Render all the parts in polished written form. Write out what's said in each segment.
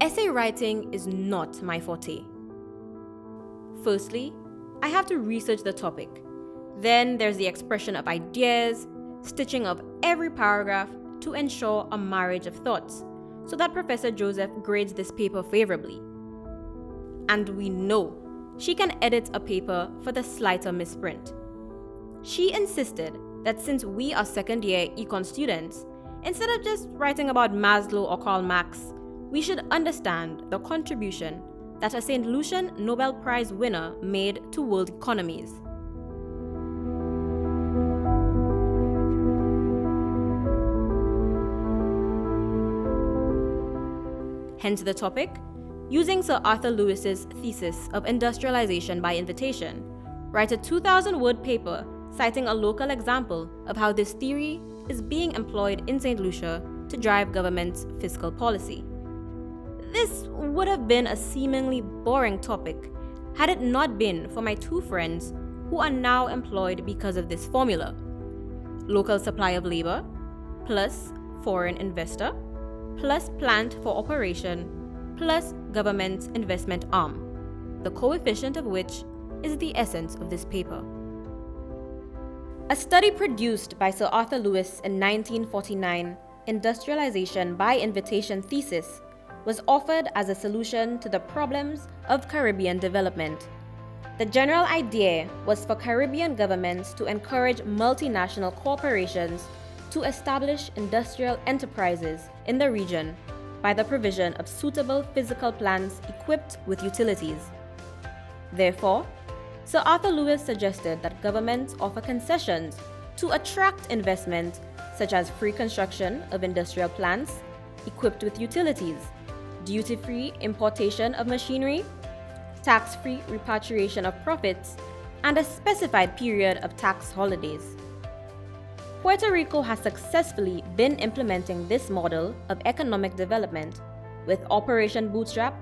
Essay writing is not my forte. Firstly, I have to research the topic. Then there's the expression of ideas, stitching of every paragraph to ensure a marriage of thoughts, so that Professor Joseph grades this paper favorably. And we know she can edit a paper for the slighter misprint. She insisted that since we are second-year econ students, instead of just writing about Maslow or Karl Marx, we should understand the contribution that a St. Lucian Nobel Prize winner made to world economies. Hence the topic, using Sir Arthur Lewis's thesis of Industrialization by Invitation, write a 2,000-word paper citing a local example of how this theory is being employed in St. Lucia to drive government's fiscal policy. This would have been a seemingly boring topic had it not been for my two friends who are now employed because of this formula: local supply of labor, plus foreign investor, plus plant for operation, plus government's investment arm, the coefficient of which is the essence of this paper. A study produced by Sir Arthur Lewis in 1949, Industrialization by Invitation thesis, was offered as a solution to the problems of Caribbean development. The general idea was for Caribbean governments to encourage multinational corporations to establish industrial enterprises in the region by the provision of suitable physical plants equipped with utilities. Therefore, Sir Arthur Lewis suggested that governments offer concessions to attract investment, such as free construction of industrial plants equipped with utilities, duty-free importation of machinery, tax-free repatriation of profits, and a specified period of tax holidays. Puerto Rico has successfully been implementing this model of economic development with Operation Bootstrap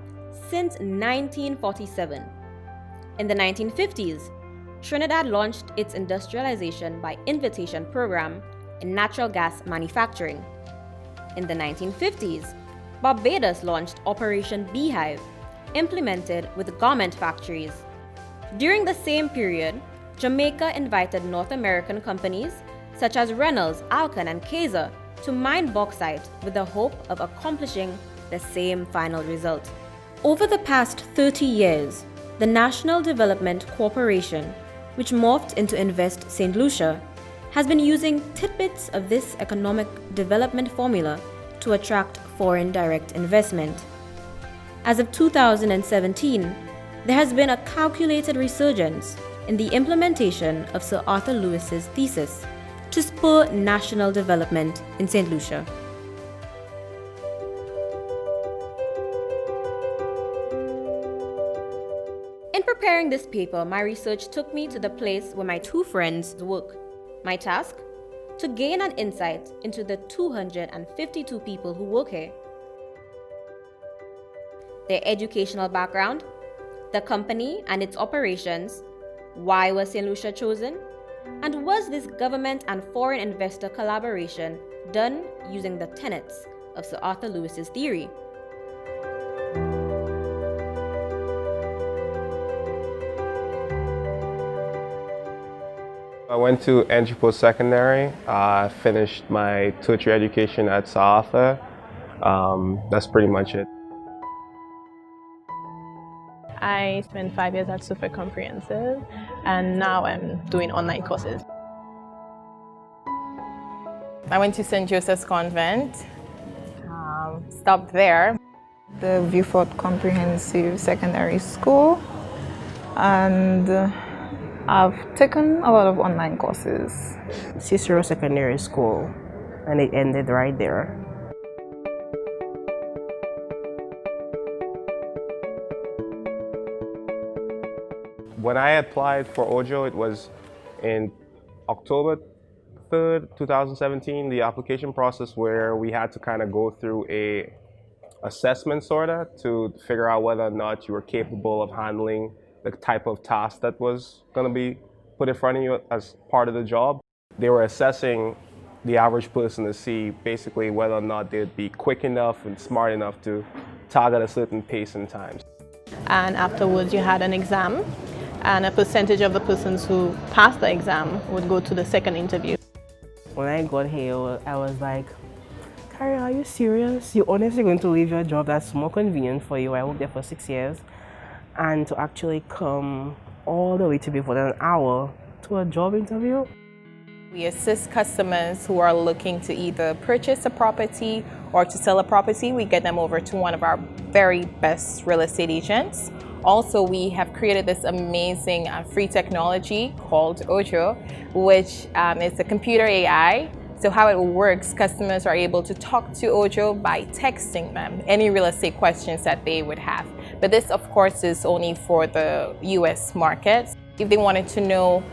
since 1947. In the 1950s, Trinidad launched its Industrialization by Invitation program in natural gas manufacturing. In the 1950s, Barbados launched Operation Beehive, implemented with garment factories. During the same period, Jamaica invited North American companies such as Reynolds, Alcan, and Kaiser to mine bauxite with the hope of accomplishing the same final result. Over the past 30 years, the National Development Corporation, which morphed into Invest St. Lucia, has been using tidbits of this economic development formula to attract foreign direct investment. As of 2017, there has been a calculated resurgence in the implementation of Sir Arthur Lewis's thesis to spur national development in St. Lucia. In preparing this paper, my research took me to the place where my two friends work. My task? To gain an insight into the 252 people who work here. Their educational background, the company and its operations, why was St. Lucia chosen, and was this government and foreign investor collaboration done using the tenets of Sir Arthur Lewis's theory? I went to entry post-secondary. I finished my tertiary education at Sir Arthur. That's pretty much it. I spent 5 years at Super Comprehensive, and now I'm doing online courses. I went to St. Joseph's Convent, stopped there. The Viewfort Comprehensive Secondary School, and I've taken a lot of online courses. Cicero Secondary School, and it ended right there. When I applied for OJO, it was in October 3rd, 2017, the application process where we had to kind of go through a assessment sorta to figure out whether or not you were capable of handling the type of task that was going to be put in front of you as part of the job. They were assessing the average person to see basically whether or not they'd be quick enough and smart enough to target a certain pace and times. And afterwards you had an exam, and a percentage of the persons who passed the exam would go to the second interview. When I got here, I was like, Carrie, are you serious? You're honestly going to leave your job that's more convenient for you? I worked there for 6 years. And to actually come all the way to be for an hour to a job interview? We assist customers who are looking to either purchase a property or to sell a property. We get them over to one of our very best real estate agents. Also, we have created this amazing free technology called OJO, which is a computer AI. So how it works, customers are able to talk to OJO by texting them any real estate questions that they would have. But this, of course, is only for the US market. If they wanted to know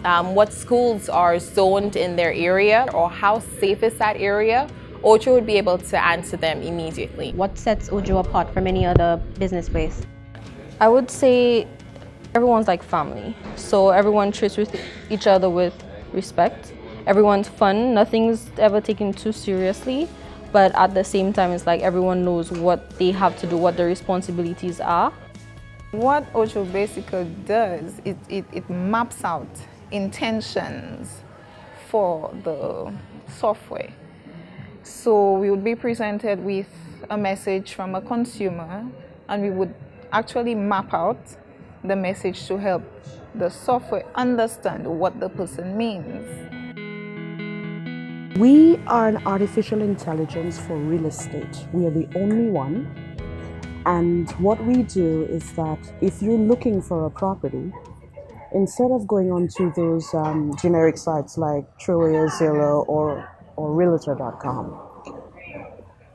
what schools are zoned in their area or how safe is that area, OJO would be able to answer them immediately. What sets OJO apart from any other business place? I would say everyone's like family. So everyone treats with each other with respect. Everyone's fun, nothing's ever taken too seriously, but at the same time it's like everyone knows what they have to do, what their responsibilities are. What OJO basically does, it maps out intentions for the software. So we would be presented with a message from a consumer, and we would actually map out the message to help the software understand what the person means. We are an artificial intelligence for real estate. We are the only one. And what we do is that if you're looking for a property, instead of going onto those generic sites like Trulia, Zillow, or Realtor.com,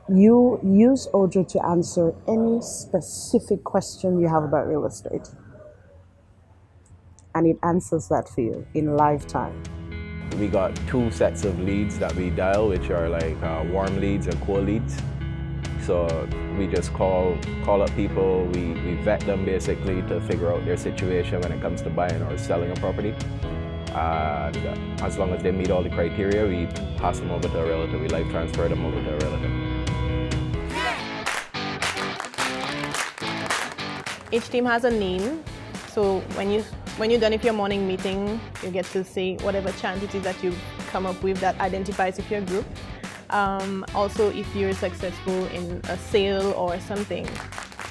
you use OJO to answer any specific question you have about real estate. And it answers that for you in live time. We got 2 sets of leads that we dial, which are like warm leads and cold leads. So we just call up people, we vet them basically to figure out their situation when it comes to buying or selling a property. And as long as they meet all the criteria, we pass them over to a realtor. We live transfer them over to a realtor. Each team has a name, so when you're done with your morning meeting, you get to say whatever chant it is that you come up with that identifies with your group. Also, if you're successful in a sale or something,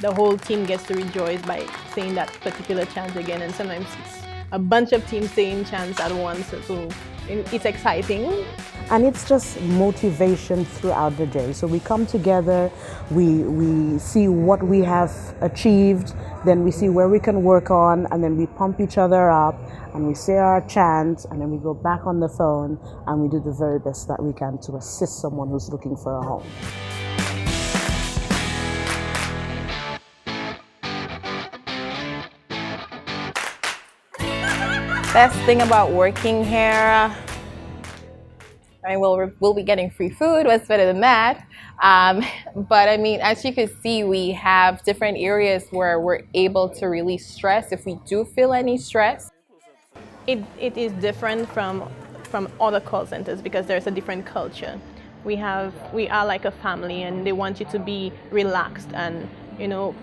the whole team gets to rejoice by saying that particular chant again, and sometimes it's a bunch of teams saying chants at once, so it's exciting. And it's just motivation throughout the day. So we come together, we see what we have achieved, then we see where we can work on, and then we pump each other up, and we say our chants, and then we go back on the phone, and we do the very best that we can to assist someone who's looking for a home. Best thing about working here, I mean, we'll be getting free food. What's better than that? But I mean, as you can see, we have different areas where we're able to release stress if we do feel any stress. It is different from other call centers because there's a different culture. We are like a family, and they want you to be relaxed and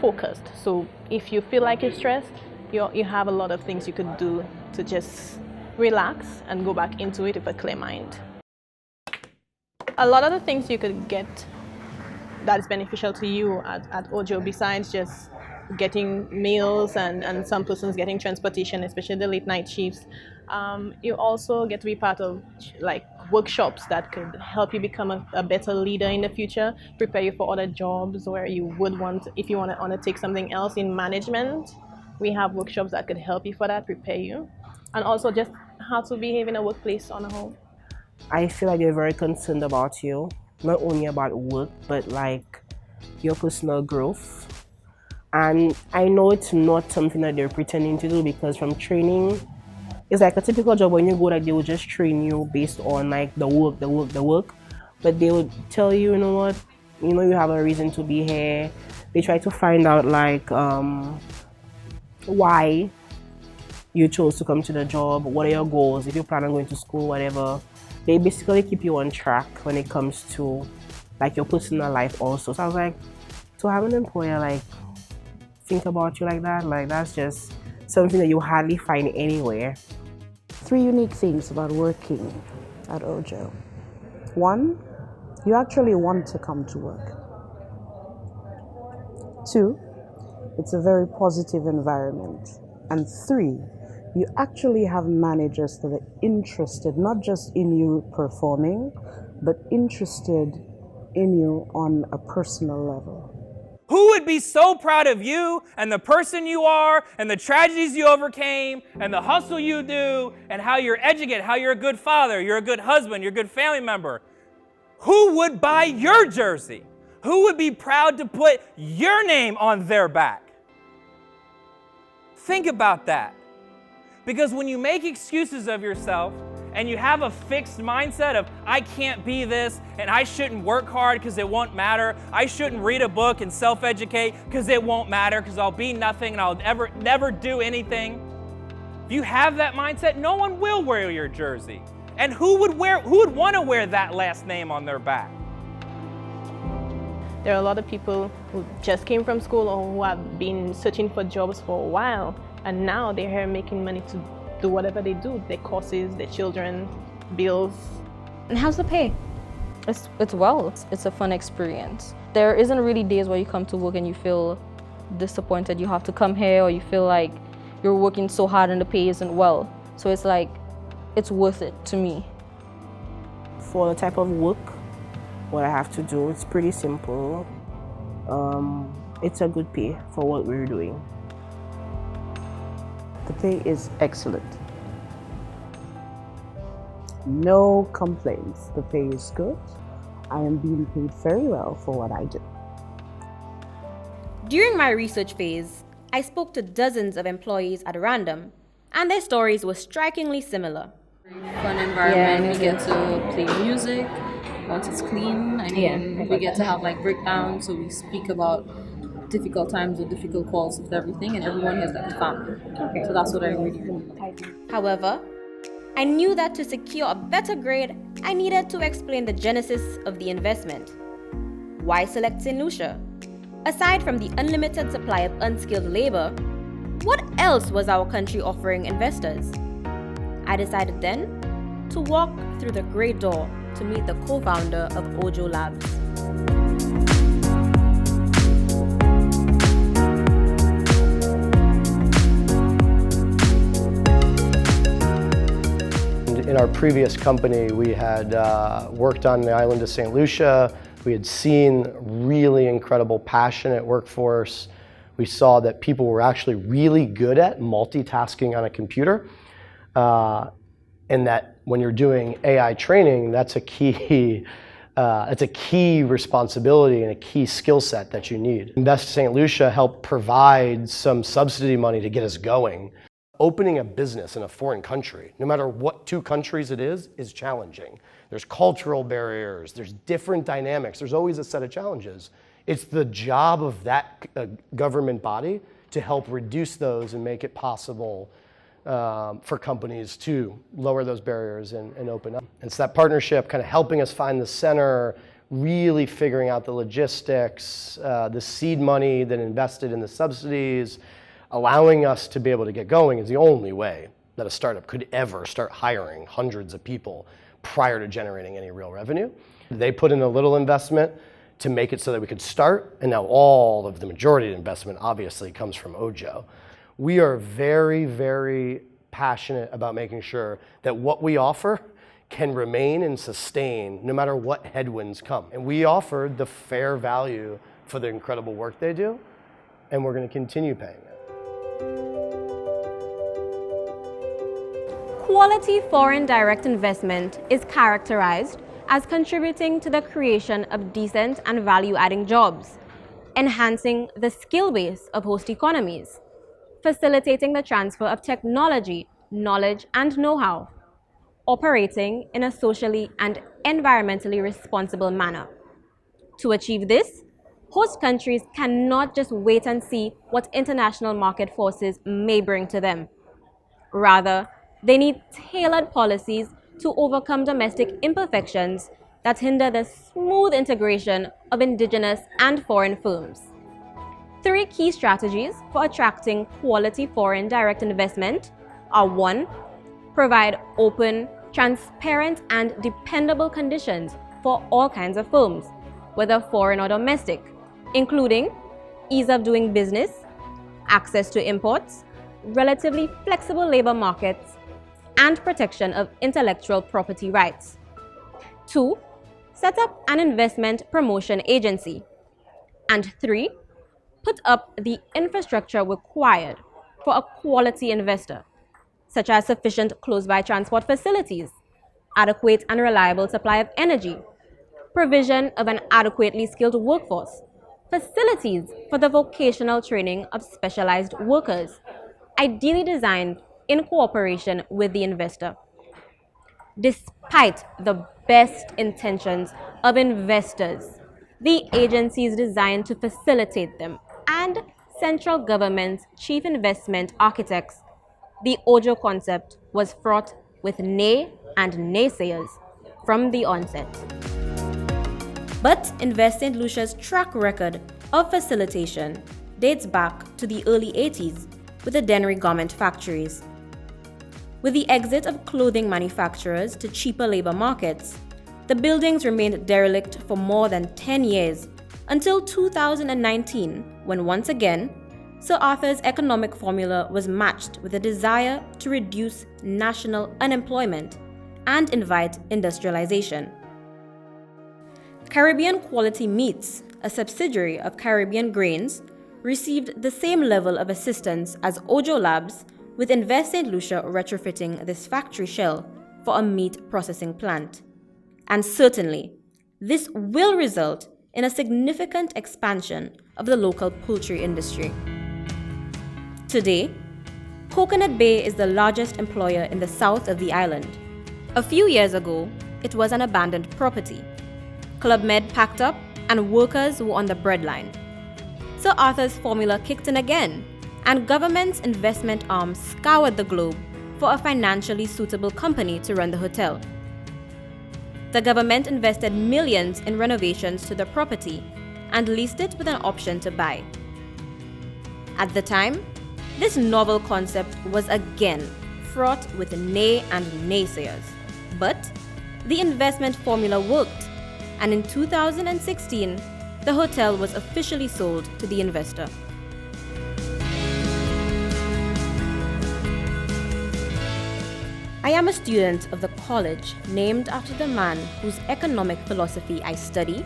focused. So if you feel like you're stressed, you have a lot of things you could do to just relax and go back into it with a clear mind. A lot of the things you could get that is beneficial to you at OJO, besides just getting meals and some persons getting transportation, especially the late night shifts, you also get to be part of like workshops that could help you become a better leader in the future, prepare you for other jobs where you would want, if you want to undertake something else in management. We have workshops that could help you for that, prepare you, and also just how to behave in a workplace on a whole. I feel like they're very concerned about you, not only about work, but like your personal growth. And I know it's not something that they're pretending to do, because from training, it's like a typical job when you go, like they will just train you based on like the work. But they would tell you, you know what, you have a reason to be here. They try to find out like why you chose to come to the job, what are your goals, if you plan on going to school, whatever. They basically keep you on track when it comes to like your personal life also. So I was like, To have an employer like think about you like that, like that's just something that you hardly find anywhere. 3 unique things about working at OJO. 1, you actually want to come to work. 2, it's a very positive environment. And 3, you actually have managers that are interested not just in you performing, but interested in you on a personal level. Who would be so proud of you and the person you are and the tragedies you overcame and the hustle you do and how you're educated, how you're a good father, you're a good husband, you're a good family member? Who would buy your jersey? Who would be proud to put your name on their back? Think about that. Because when you make excuses of yourself and you have a fixed mindset of, I can't be this, and I shouldn't work hard because it won't matter, I shouldn't read a book and self-educate because it won't matter, because I'll be nothing and I'll never do anything. If you have that mindset, no one will wear your jersey. And who would want to wear that last name on their back? There are a lot of people who just came from school or who have been searching for jobs for a while, and now they're here making money to do whatever they do, their courses, their children, bills. And how's the pay? It's well. It's a fun experience. There isn't really days where you come to work and you feel disappointed you have to come here, or you feel like you're working so hard and the pay isn't well. So it's like, it's worth it to me. For the type of work, what I have to do, it's pretty simple. It's a good pay for what we're doing. The pay is excellent. No complaints. The pay is good. I am being paid very well for what I do. During my research phase, I spoke to dozens of employees at random, and their stories were strikingly similar. Fun environment, we get to play music once it's clean. I mean, we get to have like breakdowns, so we speak about difficult times or difficult calls with everything, and everyone has like a family. So that's what I really like. However, I knew that to secure a better grade, I needed to explain the genesis of the investment. Why select St Lucia? Aside from the unlimited supply of unskilled labor, what else was our country offering investors? I decided then to walk through the great door to meet the co-founder of OJO Labs. In our previous company, we had worked on the island of St Lucia. We had seen really incredible, passionate workforce. We saw that people were actually really good at multitasking on a computer. And that when you're doing AI training, that's a key responsibility and a key skill set that you need. Invest St. Lucia helped provide some subsidy money to get us going. Opening a business in a foreign country, no matter what 2 countries it is challenging. There's cultural barriers, there's different dynamics, there's always a set of challenges. It's the job of that government body to help reduce those and make it possible for companies to lower those barriers and open up. And it's that partnership kind of helping us find the center, really figuring out the logistics, the seed money that invested in the subsidies, allowing us to be able to get going is the only way that a startup could ever start hiring hundreds of people prior to generating any real revenue. They put in a little investment to make it so that we could start, and now all of the majority of the investment obviously comes from OJO. We are very, very passionate about making sure that what we offer can remain and sustain no matter what headwinds come. And we offer the fair value for the incredible work they do, and we're going to continue paying it. Quality foreign direct investment is characterized as contributing to the creation of decent and value-adding jobs, enhancing the skill base of host economies, facilitating the transfer of technology, knowledge, and know-how, operating in a socially and environmentally responsible manner. To achieve this, host countries cannot just wait and see what international market forces may bring to them. Rather, they need tailored policies to overcome domestic imperfections that hinder the smooth integration of indigenous and foreign firms. 3 key strategies for attracting quality foreign direct investment are: 1. Provide open, transparent, and dependable conditions for all kinds of firms, whether foreign or domestic, including ease of doing business, access to imports, relatively flexible labor markets, and protection of intellectual property rights. 2. Set up an investment promotion agency. And 3. Put up the infrastructure required for a quality investor, such as sufficient close-by transport facilities, adequate and reliable supply of energy, provision of an adequately skilled workforce, facilities for the vocational training of specialized workers, ideally designed in cooperation with the investor. Despite the best intentions of investors, the agencies designed to facilitate them, and central government's chief investment architects, the OJO concept was fraught with nay and naysayers from the onset. But Invest St Lucia's track record of facilitation dates back to the early 80s with the Dennery garment factories. With the exit of clothing manufacturers to cheaper labor markets, the buildings remained derelict for more than 10 years until 2019, when once again, Sir Arthur's economic formula was matched with a desire to reduce national unemployment and invite industrialization. Caribbean Quality Meats, a subsidiary of Caribbean Grains, received the same level of assistance as OJO Labs, with Invest St Lucia retrofitting this factory shell for a meat processing plant. And certainly, this will result in a significant expansion of the local poultry industry. Today, Coconut Bay is the largest employer in the south of the island. A few years ago, it was an abandoned property. Club Med packed up and workers were on the breadline. Sir Arthur's formula kicked in again, and government's investment arm scoured the globe for a financially suitable company to run the hotel. The government invested millions in renovations to the property and leased it with an option to buy. At the time, this novel concept was again fraught with nay and naysayers. But the investment formula worked, and in 2016, the hotel was officially sold to the investor. I am a student of the college named after the man whose economic philosophy I study,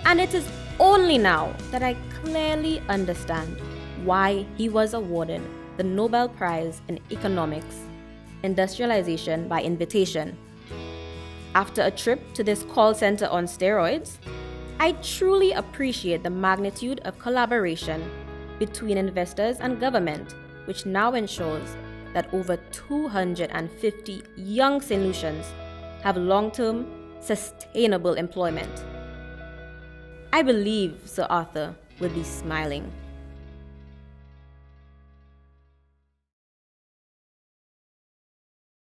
and it is only now that I clearly understand why he was awarded the Nobel Prize in Economics, Industrialization by Invitation. After a trip to this call center on steroids, I truly appreciate the magnitude of collaboration between investors and government, which now ensures that over 250 young St. Lucians have long-term, sustainable employment. I believe Sir Arthur will be smiling.